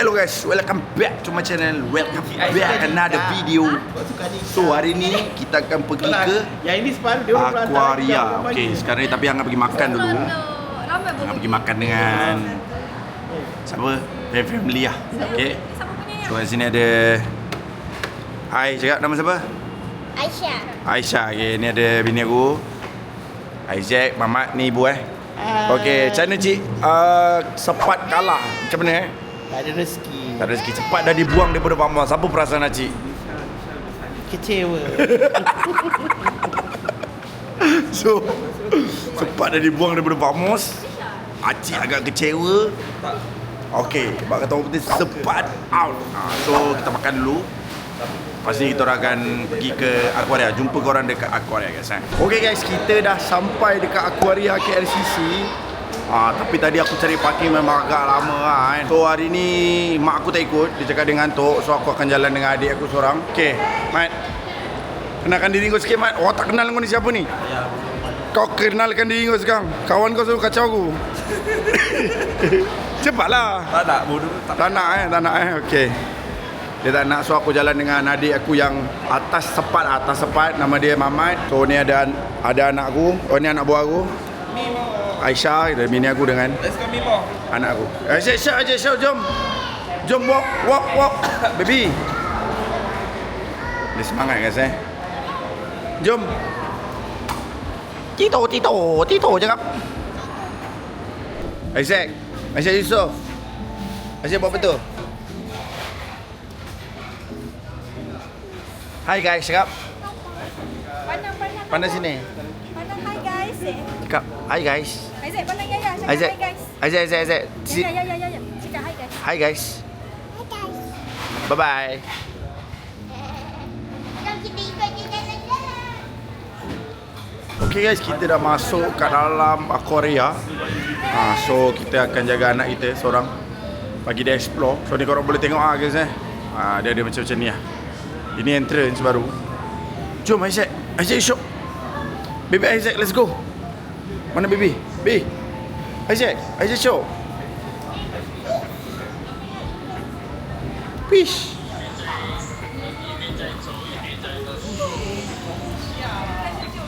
Hello guys, welcome back to my channel. Welcome back another video. So hari ni kita akan pergi ke Aquaria. Okay, sekarang ni tapi Angah pergi makan dulu. Angah pergi makan dengan siapa? Family lah. Okay. So kat sini ada Hai, cakap nama siapa? Aisyah. Aisyah. Okay, ni ada bini aku Isaac, Mamat, ni ibu Okay, macam mana cik? Sepat kalah. Macam mana Tak ada rezeki. Tak ada rezeki. Cepat dah dibuang daripada Pampas. Apa perasaan Acik? Kecewa. So cepat dah dibuang daripada Pampas. Acik agak kecewa. Okay, Bak kata orang penting cepat out. So kita makan dulu. Pasti kita orang akan pergi ke Aquaria. Jumpa korang dekat Aquaria guys. Okay guys, kita dah sampai dekat Aquaria KLCC. Tapi tadi aku cari parking memang agak lama kan. So hari ni mak aku tak ikut. Dia cakap dia ngantuk. So aku akan jalan dengan adik aku seorang. Okay, Mat, kenalkan diri kau sikit, Mat. Oh, tak kenal kau ni siapa ni? Kau kenalkan diri kau sekarang. Kawan kau selalu kacau aku. Cepatlah. Tak nak, bodoh. Tak nak. Okay. Dia tak nak, so aku jalan dengan adik aku yang atas sepat. Nama dia Mamat. So ni ada anak aku. Oh, ni anak buah aku, Aisyah, bini aku dengan Let's go Mimo. anak aku. Aisyah, jom. Jom walk. Baby. Dia semangat guys Jom. Tito cakap. Aisyah Yusof. Aisyah buat betul. Hai guys, cakap. Pandang sini. Pandang hi guys. Cakap hi guys. Isaac pandang ya. Isaac. Hi guys. Isaac. Ya. Cakap hi guys. Hi guys. Bye bye. Jom kita ikut dia jalan-jalan. Okay guys, kita dah masuk kat dalam Aquaria. So kita akan jaga anak kita seorang, bagi dia explore. So ni korang boleh tengok guys dia ada macam ni Ini entrance baru. Jom Isaac show. Baby Isaac, let's go. Mana baby? Isaac show. Fish.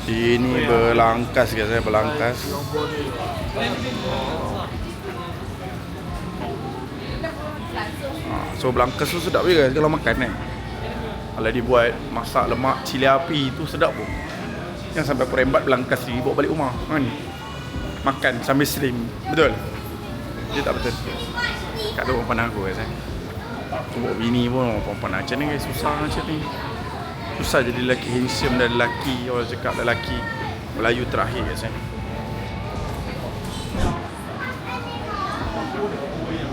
Ini berlangkas guys, berlangkas. So berlangkas tu sedap juga guys kalau makan Kalau dibuat masak lemak cili api tu sedap pun. Yang sampai aku rembat belangkas ni bawa balik rumah kan. Makan sambil slim. Betul? Dia tak betul. Kat tu orang pandang aku guys Aku bawa bini pun orang pandang macam ni guys. Susah macam ni. Susah jadi lelaki handsome dan lelaki. Orang cakap lelaki Melayu terakhir guys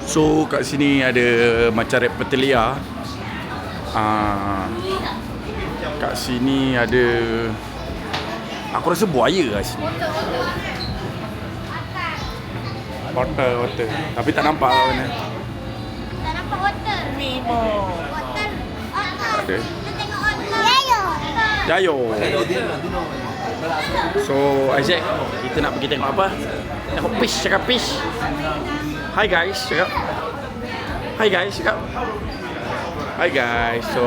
So kat sini ada macam reptilia. Kat sini ada, aku rasa buaya kat sini. Water. Tapi tak nampak kat mana. Tak nampak water. Mimo. Water. Ada. Kita tengok water. Jayo. So Isaac, kita nak pergi tengok apa? Tengok fish, cakap fish. Hi guys, cakap. Hi guys. So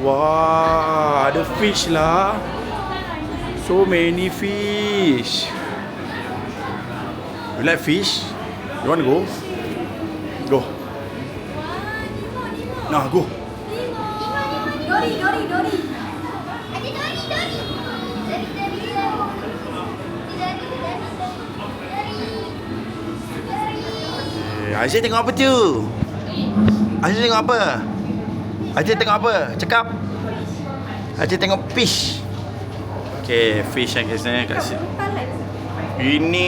wah, ada fish lah. So many fish. You like fish? You want to go? Go. Nah, go. Dori. Ada Dori. Aisyah tengok apa tu? Aisyah tengok apa? Cakap. Aisyah tengok fish. Okay, fish yang guys kat sini. Ini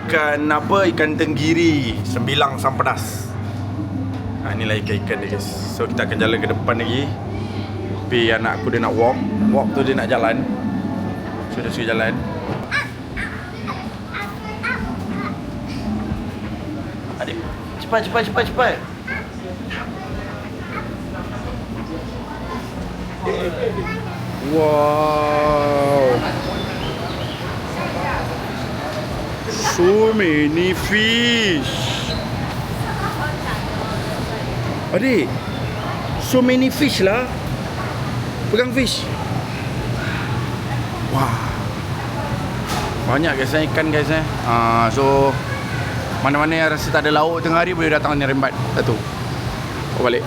ikan apa? Ikan tenggiri, sembilang asam pedas. Inilah ikan dia guys. So kita akan jalan ke depan lagi. Tapi anak aku dia nak walk tu dia nak jalan. So dia suruh jalan. Adik, cepat. Wow, so many fish. Adik, so many fish lah. Pegang fish. Wah, banyak guys ikan guys So mana-mana yang rasa tak ada lauk tengah hari boleh datang ni rembat. Satu balik.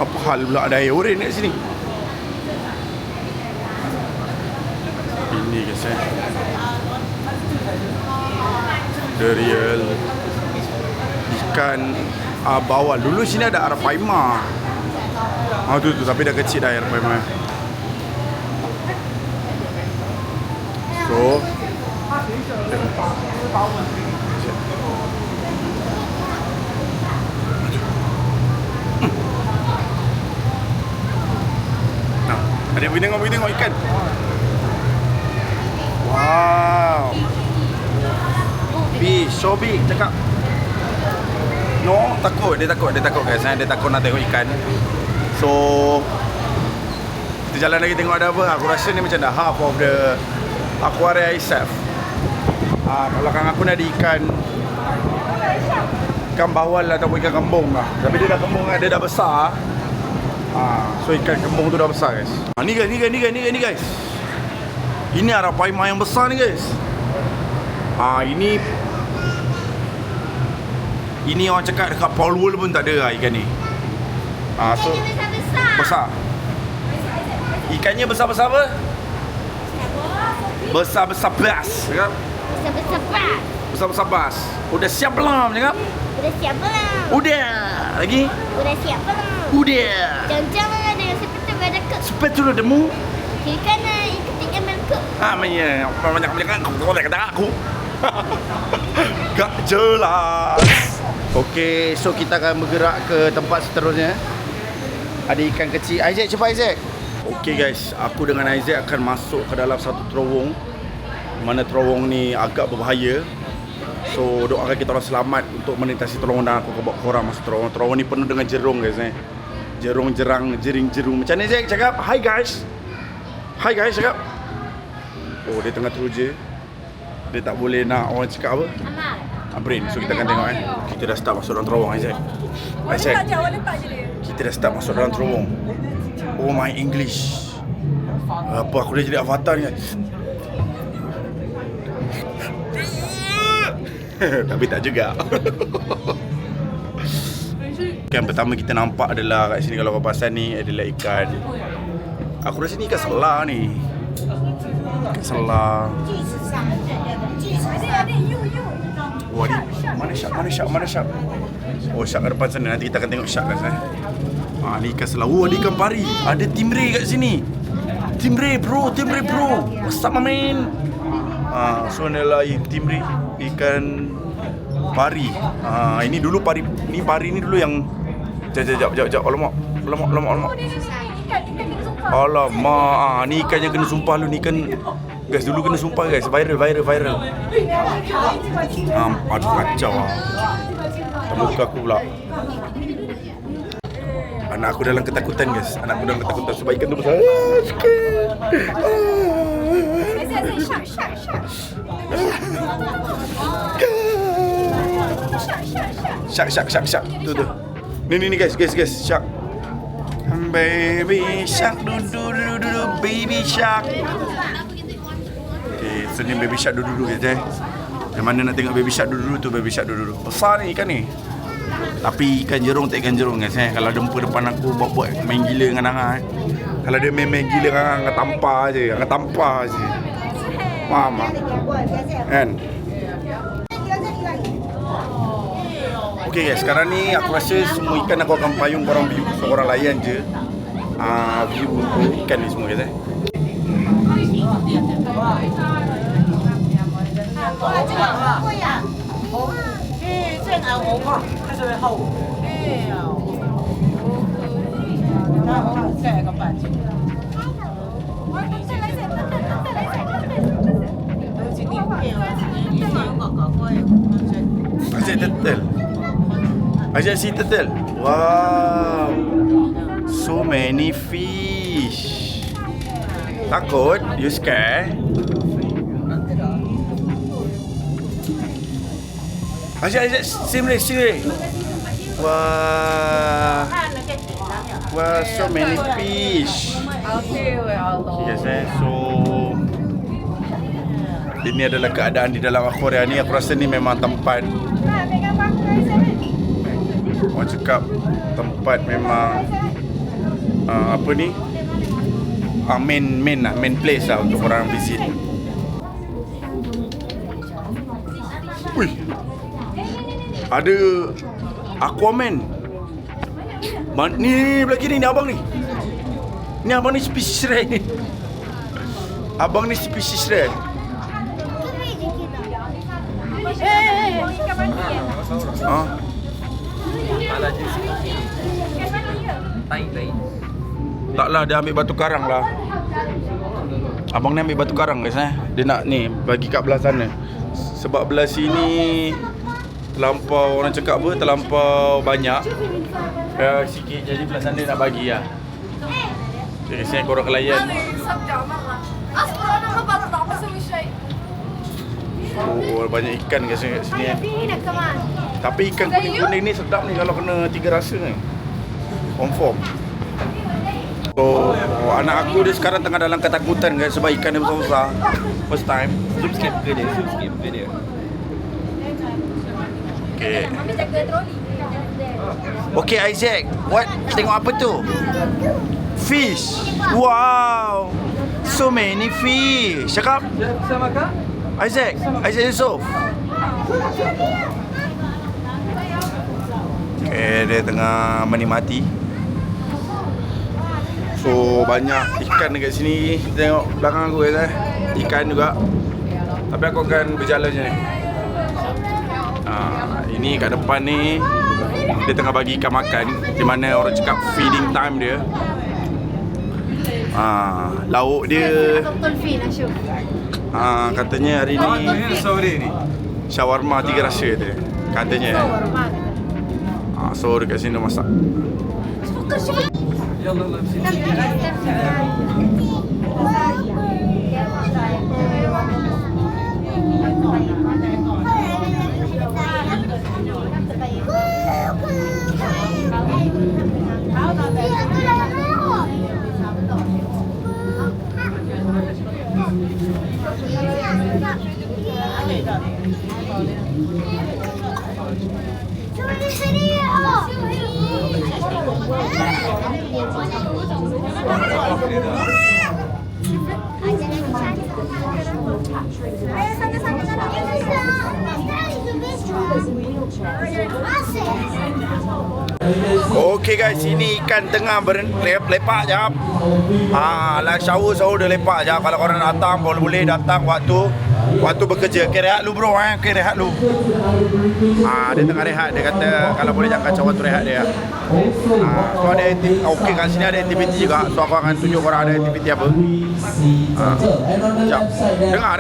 Apa hal pula ada air oren kat sini? Ini guys The real ikan bawal. Dulu sini ada arapaima. Tu tapi dah kecil dah arapaima. So Adik pergi tengok ikan. Wow. Big, so big cakap. No, takut guys. Dia takut nak tengok ikan. So kita jalan lagi tengok ada apa. Aku rasa ni macam dah half of the aquarium itself. Kalau aku nak ada ikan bawal ataupun ikan kembung lah. Tapi dia dah kembung, dia dah besar. So ikan kembung tu dah besar guys. Ni guys. Ini arapaima yang besar ni guys. Ini orang cakap dekat Paul World pun tak ada ikan ni. So besar. Ikannya besar-besar apa? Besar-besar bass, cakap. Besar-besar bass. Udah siap belum, cakap? Udah siap belum? Udah. Lagi? Udah siap belum? Udah. Jangan ada seperti berdekat. Sepatu lu demu. Kiri kanan, ikuti berdekat. Banyak kata aku. Gak jelas. Okey, so kita akan bergerak ke tempat seterusnya. Ada ikan kecil. Isaac, cepat Isaac. Okey guys, aku dengan Isaac akan masuk ke dalam satu terowong. Mana terowong ni agak berbahaya. So doakan kita orang selamat untuk melintasi terowong dan aku bawa korang masuk terowong. Terowong ni penuh dengan jerung guys Jerung, jerang, jering-jerung. Macam ni Isaac cakap, hi guys. Hi guys cakap. Oh, dia tengah teruja. Dia tak boleh nak orang cakap apa? Brain. So kita akan tengok Kita dah start masuk dalam terowong Isaac. Kita dah start masuk dalam terowong. Oh my English. Apa aku dah jadi avatar ni. Tapi tak juga. Ikan pertama kita nampak adalah kat sini, kalau kau pasal ni adalah ikan. Aku rasa ni ikan selah ni. Ikan selah. Wah ni, mana syak? Oh, syak kat depan sana. Nanti kita akan tengok syak guys ni ikan selah. Oh, ada ikan pari. Ada timbre kat sini. Timbre bro. What's up my man? So ni adalah timbre, ikan pari. Ini dulu pari. Ni pari ni dulu yang Jap. Alamak. Alamak. Ni ikan yang kena sumpah lu. Ni ikan guys, dulu kena sumpah guys. Viral. Aduh kacau muka aku pula. Anak aku dalam ketakutan guys. Sebab ikan tu besar. Syak. Tu. Ni guys. Syak. Baby shark, du baby shark. Okay, so ni baby shark dulu guys Yang mana nak tengok baby shark dulu tu, baby shark dulu. Besar ni ikan ni. Tapi ikan jerung tak ikan jerung guys Kalau jumpa depan aku buat main gila dengan Angah Kalau dia main gila dengan Angah tampar je. Faham tak? Kan? Okay guys, sekarang ni aku rasa semua ikan aku akan payung korang view. So korang layan je view untuk ikan ni semua guys Ajak si turtle. Wow, so many fish. Takut? You scared? Asyik, sini. Wah. Wah, so many fish. Okay guys, so ini adalah keadaan di dalam akuarium ni. Aku rasa ni memang tempat, orang cakap tempat memang apa ni, main place lah untuk orang visit. Wih, ada Aquaman. Ni belah kiri ni abang ni. Ni abang ni spesies rare ni. Abang ni spesies rare. Ha? Taklah, dia ambil batu karang lah. Abang ni ambil batu karang guys Dia nak ni bagi kat belah sana. Sebab belah sini terlampau, orang cakap apa, terlampau banyak. Sikit, jadi belah sana nak bagi lah. Jadi saya korang kelayan. Oh, banyak ikan kat sini. Tapi ikan kuning-kuning ni sedap ni kalau kena 3 rasa ni. Confirm. So, anak aku dia sekarang tengah dalam ketakutan guys sebab ikan dia besar-besar. First time. Zoom sikit dia. Okay. Okay Isaac, what? Tengok apa tu? Fish. Wow. So many fish. Cakap. Sama kak? Isaac Yusof. Okay, dia tengah menikmati. So banyak ikan dekat sini. Tengok belakang aku guys ikan juga. Tapi aku akan berjalan je ni. Ini kat depan ni dia tengah bagi ikan makan, di mana orang cakap feeding time dia. Lauk dia katanya hari ni shawarma 3 rasa dia katanya. So dekat sini dia masak. Okay guys, ini ikan tengah lepak jap. Lah shower dia lepak jap. Kalau korang datang boleh datang waktu bekerja. Okay, rehat lu bro Okay, rehat lu. Dia tengah rehat. Dia kata kalau boleh jangan kacau waktu rehat dia. So ada okay, kat sini ada aktiviti juga. So aku akan tunjuk korang ada aktiviti apa. Jap. Dengar.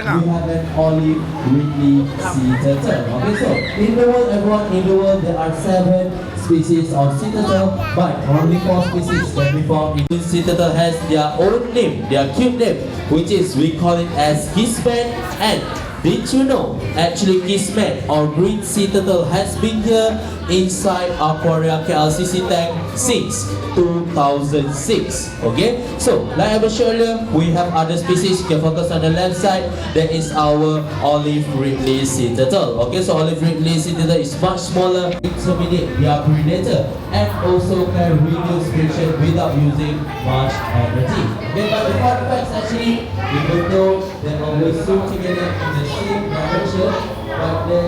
Olive Ridley sea turtle. Okay, so in the world, everyone in the world, there are 7 species of sea turtle, but only 4 species can be found in sea turtle has their own name, their cute name, which is we call it as Kismet. And did you know actually Kismet or green sea turtle has been here inside Aquaria KLCC tank since 2006. Okay, so like I mentioned earlier, we have other species. You can focus on the left side. That is our olive ridley sea turtle. Okay, so olive ridley sea turtle is much smaller, intermediate, they are predator, and also can reduce friction without using much energy. Okay, but the fun facts actually, even though they always swim together in the same direction, but they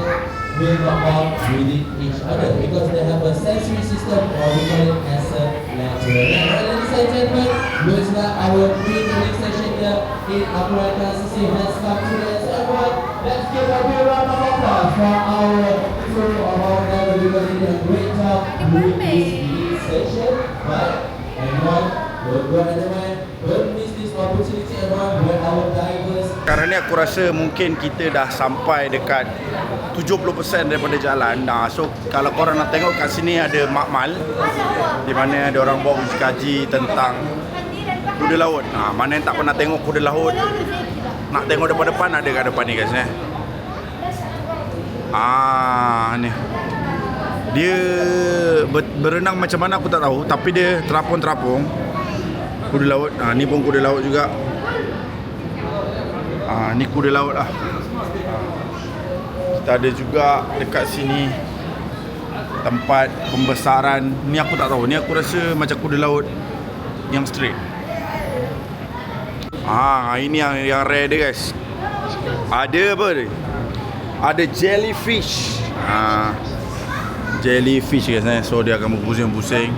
will not bump within each other because they have a sensory system, or we call it as a lateral. Ladies and gentlemen, looks like our pre-training session here in Aquaria KLCC has come to the end. So everyone, let's give a big round of applause for our crew of our level because they did a great job with this session. Right? Everyone, don't miss this opportunity, everyone, where our divers. Sekarang ni aku rasa mungkin kita dah sampai dekat 70% daripada jalan. So kalau korang nak tengok kat sini ada makmal, di mana ada orang buat uji kaji tentang Kuda laut. Mana yang tak pernah tengok kuda laut, nak tengok depan-depan, ada kat depan ni guys ni. Dia berenang macam mana aku tak tahu, tapi dia terapung-terapung. Kuda laut. Ni pun kuda laut juga. Ni kuda laut lah. Kita ada juga dekat sini tempat pembesaran. Ni aku tak tahu. Ni aku rasa macam kuda laut yang straight. Ini yang rare dia guys. Ada apa dia? Ada jellyfish. Jellyfish guys. So dia akan berpusing-pusing.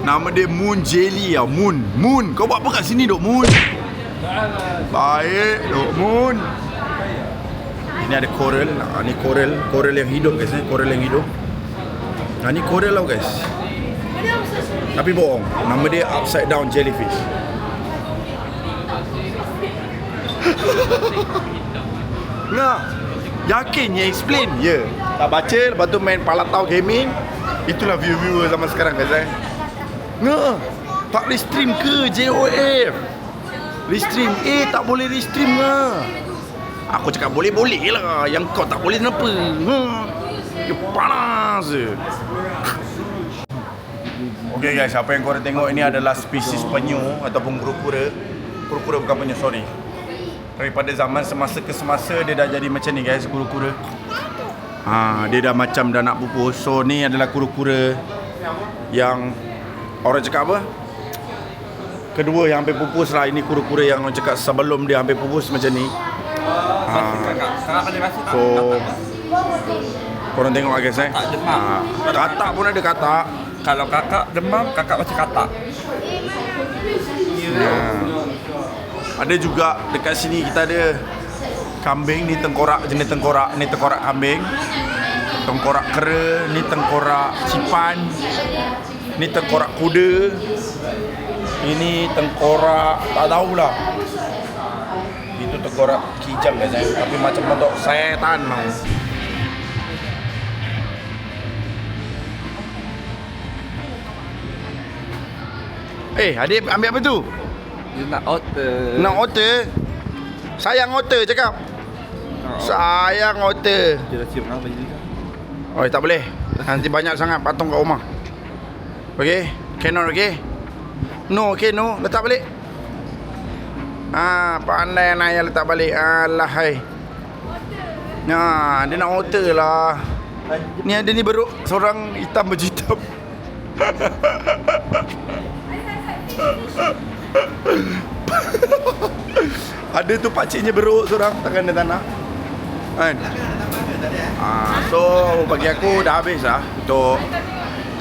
Nama dia Moon Jelly lah. Moon. Kau buat apa kat sini dok Moon? Baik dok Moon. Ini ada coral. Ni coral yang hidup guys. Coral yang hidup. Ni coral lah guys. Tapi bohong. Nama dia upside down jellyfish. Yakin ya explain? Ya. Tak baca, lepas tu main Palatau Gaming. Itulah viewer zaman sekarang guys. Tak boleh stream ke JOF? Restream. Tak boleh restream lah. Aku cakap boleh-boleh lah. Yang kau tak boleh kenapa? Dia panas je. Okay guys, apa yang korang tengok ini adalah spesies penyu ataupun kura-kura. Kura-kura bukan penyu, sorry. Daripada zaman semasa ke semasa dia dah jadi macam ni guys, kura-kura. Dia dah macam dah nak pupus. So ni adalah kura-kura yang orang cakap apa? Kedua yang hampir pupus lah. Ini kura-kura yang orang cakap sebelum dia hampir pupus macam ni. So korang tengok guys Tak demam. katak pun ada katak. Kalau kakak demam, kakak macam katak. Ada juga dekat sini kita ada kambing. Ni tengkorak, jenis tengkorak. Ni tengkorak kambing. Tengkorak kera. Ni tengkorak cipan. Ni tengkorak kuda. Ini tengkorak tak tahulah. Itu tengkorak kijang guys. Tapi macam bentuk setan mau. Adik ambil apa tu? Dia nak otter. Nak otter? Sayang otter cakap. Sayang otter. Dia dah cium apa je. Tak boleh. Nanti banyak sangat patung kat rumah. Okay? Cannot, okay? No, okay, no. Letak balik. Pandai Naya letak balik. Alah, hai. Dia nak otter lah. Ni ada ni beruk. Seorang hitam baju hitam. Ada tu pakciknya beruk seorang tangan dia tanah kan. So bagi aku dah habis lah untuk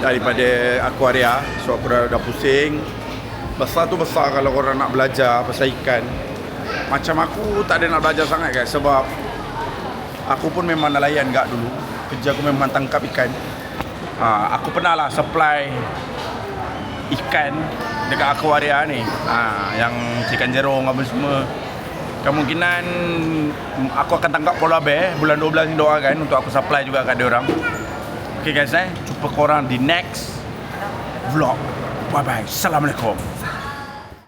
daripada Aquaria. So aku dah pusing. Besar tu besar kalau korang nak belajar pasal ikan. Macam aku tak ada nak belajar sangat guys. Sebab aku pun memang nelayan gak dulu. Kerja aku memang tangkap ikan. Aku pernah lah supply ikan dekat Aquaria ni. Yang ikan jerung apa semua. Kemungkinan aku akan tangkap polar bear bulan 12 ni, doakan untuk aku supply juga kat dia orang. Okay guys, jumpa korang di next vlog. Bye bye. Assalamualaikum.